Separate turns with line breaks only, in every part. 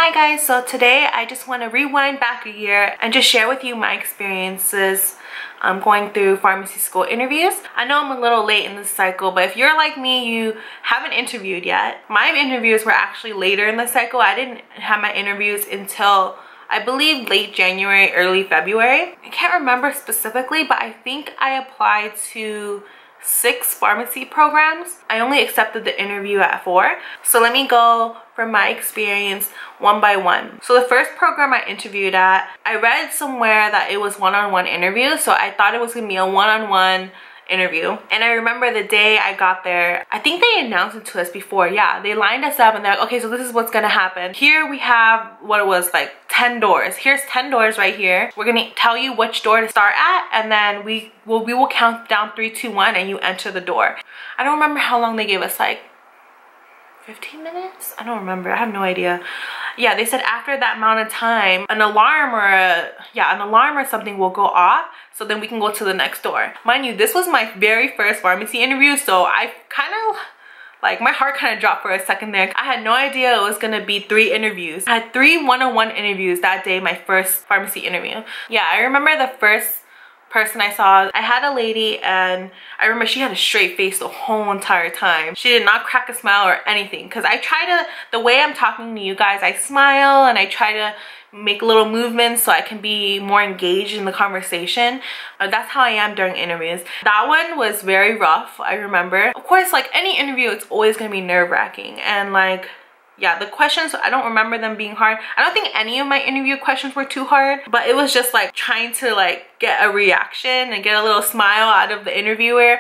Hi guys, so today I just want to rewind back a year and just share with you my experiences going through pharmacy school interviews. I know I'm a little late in this cycle, but if you're like me, you haven't interviewed yet. My interviews were actually later in the cycle. I didn't have my interviews until I believe late January, early February. I can't remember specifically, but I think I applied to 6 pharmacy programs. I only accepted the interview at 4. So let me go from my experience one by one. So the first program I interviewed at, I read somewhere that it was one-on-one interview, so I thought it was gonna be a one-on-one interview. And I remember the day I got there, I think they announced it to us before. Yeah, they lined us up and they're like, okay, so this is what's gonna happen. Here we have what it was like 10 doors. Here's 10 doors right here. We're gonna tell you which door to start at, and then we will count down 3, 2, 1 and you enter the door. I don't remember how long they gave us, like 15 minutes? I don't remember, I have no idea. Yeah, they said after that amount of time, an alarm or something will go off, so then we can go to the next door. Mind you, this was my very first pharmacy interview, so I kind of, like, my heart kind of dropped for a second there. I had no idea it was gonna be 3 interviews. I had 3 one-on-one interviews that day, my first pharmacy interview. Yeah, I remember the first person I saw, I had a lady, and I remember she had a straight face the whole entire time. She did not crack a smile or anything, because I try to, the way I'm talking to you guys, I smile and I try to make little movements so I can be more engaged in the conversation. That's how I am during interviews. That one was very rough, I remember. Of course, like any interview, it's always gonna be nerve-wracking, and like, yeah, the questions, I don't remember them being hard. I don't think any of my interview questions were too hard, but it was just like trying to like get a reaction and get a little smile out of the interviewer.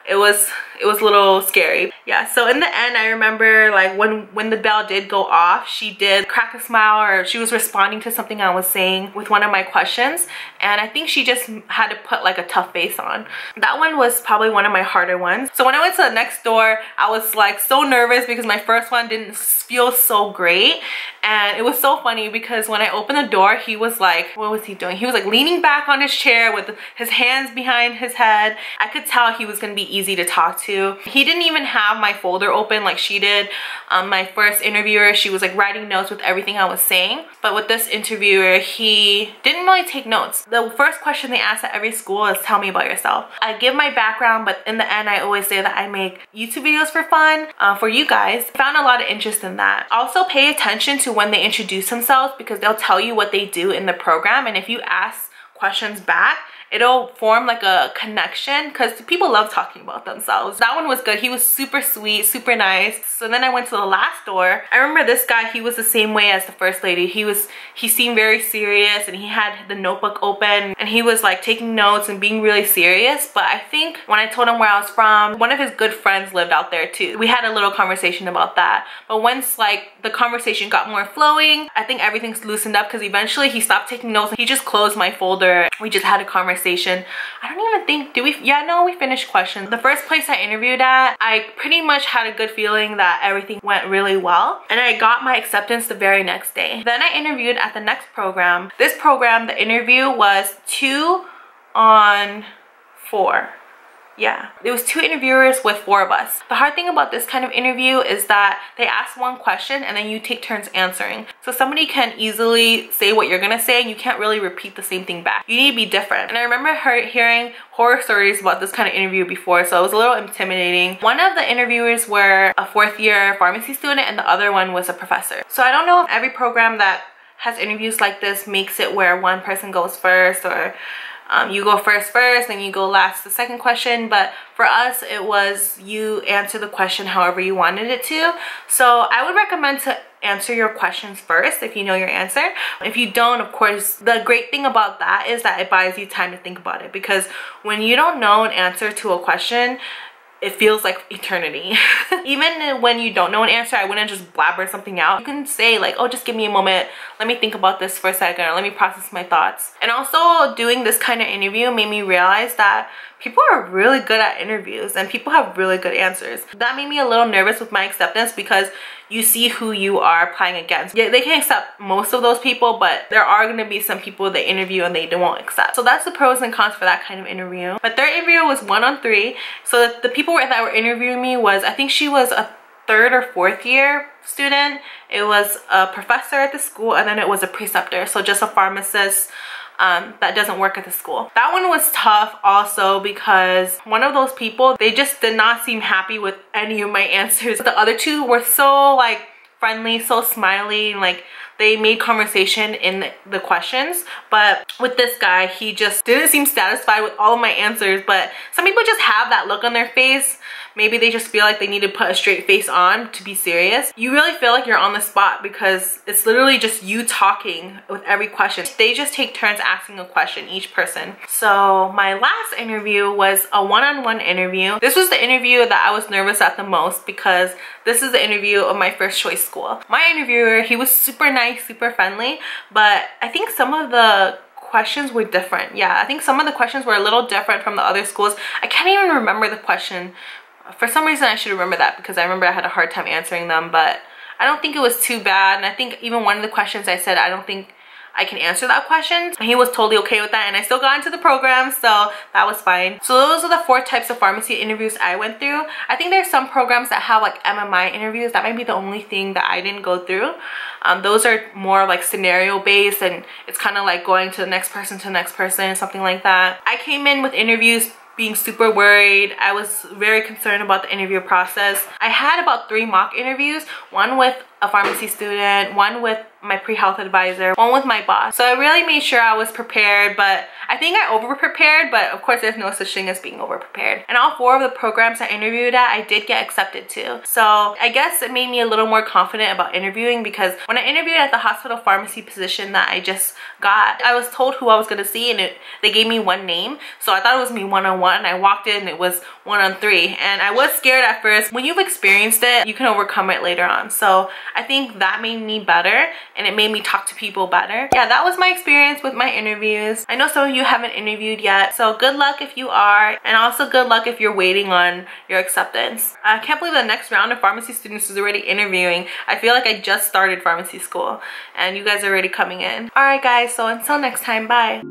It was a little scary. Yeah, so in the end, I remember like when the bell did go off, she did crack a smile, or she was responding to something I was saying with one of my questions, and I think she just had to put like a tough face on. That one was probably one of my harder ones. So when I went to the next door, I was like so nervous because my first one didn't feel so great. And it was so funny because when I opened the door, he was like, what was he doing? He was like leaning back on his chair with his hands behind his head. I could tell he was gonna be easy to talk to. He didn't even have my folder open like she did. My first interviewer, she was like writing notes with everything I was saying. But with this interviewer, he didn't really take notes. The first question they ask at every school is, tell me about yourself. I give my background, but in the end, I always say that I make YouTube videos for fun, for you guys. I found a lot of interest in that. Also pay attention to when they introduce themselves, because they'll tell you what they do in the program, and if you ask questions back, it'll form like a connection, because people love talking about themselves. That one was good. He was super sweet, super nice. So then I went to the last door. I remember this guy, he was the same way as the first lady. He seemed very serious, and he had the notebook open, and he was like taking notes and being really serious. But I think when I told him where I was from, one of his good friends lived out there too. We had a little conversation about that. But once like the conversation got more flowing, I think everything's loosened up, because eventually he stopped taking notes and he just closed my folder. We just had a conversation. I don't even think, we finished questions. The first place I interviewed at, I pretty much had a good feeling that everything went really well, and I got my acceptance the very next day. Then I interviewed at the next program. This program, the interview was 2 on 4. Yeah, there was 2 interviewers with 4 of us. The hard thing about this kind of interview is that they ask one question and then you take turns answering. So somebody can easily say what you're gonna say and you can't really repeat the same thing back. You need to be different. And I remember hearing horror stories about this kind of interview before, so it was a little intimidating. One of the interviewers were a 4th year pharmacy student and the other one was a professor. So I don't know if every program that has interviews like this makes it where one person goes first, or you go first, then you go last the second question. But for us, it was you answer the question however you wanted it to. So I would recommend to answer your questions first if you know your answer. If you don't, of course, the great thing about that is that it buys you time to think about it, because when you don't know an answer to a question, it feels like eternity. Even when you don't know an answer, I wouldn't just blabber something out. You can say like, oh, just give me a moment, let me think about this for a second, or let me process my thoughts. And also doing this kind of interview made me realize that people are really good at interviews and people have really good answers. That made me a little nervous with my acceptance, because you see who you are applying against. Yeah, they can accept most of those people, but there are going to be some people they interview and they won't accept. So that's the pros and cons for that kind of interview. But their interview was 1 on 3. So the people that were interviewing me was, I think she was a 3rd or 4th year student. It was a professor at the school, and then it was a preceptor, so just a pharmacist that doesn't work at the school. That one was tough also because one of those people, they just did not seem happy with any of my answers. The other two were so like friendly, so smiley, like they made conversation in the questions. But with this guy, he just didn't seem satisfied with all of my answers. But some people just have that look on their face. Maybe they just feel like they need to put a straight face on to be serious. You really feel like you're on the spot because it's literally just you talking with every question. They just take turns asking a question, each person. So my last interview was a one-on-one interview. This was the interview that I was nervous at the most because this is the interview of my first choice school. My interviewer, he was super nice, super friendly, but I think some of the questions were different. Yeah, I think some of the questions were a little different from the other schools. I can't even remember the question. For some reason I should remember that because I remember I had a hard time answering them, but I don't think it was too bad. And I think even one of the questions I said, I don't think I can answer that question. And he was totally okay with that, and I still got into the program, so that was fine. So those are the 4 types of pharmacy interviews I went through. I think there's some programs that have like MMI interviews. That might be the only thing that I didn't go through. Those are more like scenario based, and it's kind of like going to the next person, something like that. I came in with interviews being super worried. I was very concerned about the interview process. I had about 3 mock interviews, one with a pharmacy student, one with my pre-health advisor, one with my boss. So I really made sure I was prepared, but I think I over-prepared, but of course there's no such thing as being over-prepared. And all 4 of the programs I interviewed at, I did get accepted to. So I guess it made me a little more confident about interviewing because when I interviewed at the hospital pharmacy position that I just got, I was told who I was gonna see, and they gave me one name. So I thought it was me one-on-one. I walked in, it was 1-on-3, and I was scared at first. When you've experienced it, you can overcome it later on. So I think that made me better, and it made me talk to people better. Yeah, that was my experience with my interviews. I know some of you haven't interviewed yet, so good luck if you are, and also good luck if you're waiting on your acceptance. I can't believe the next round of pharmacy students is already interviewing. I feel like I just started pharmacy school, and you guys are already coming in. Alright guys, so until next time, bye.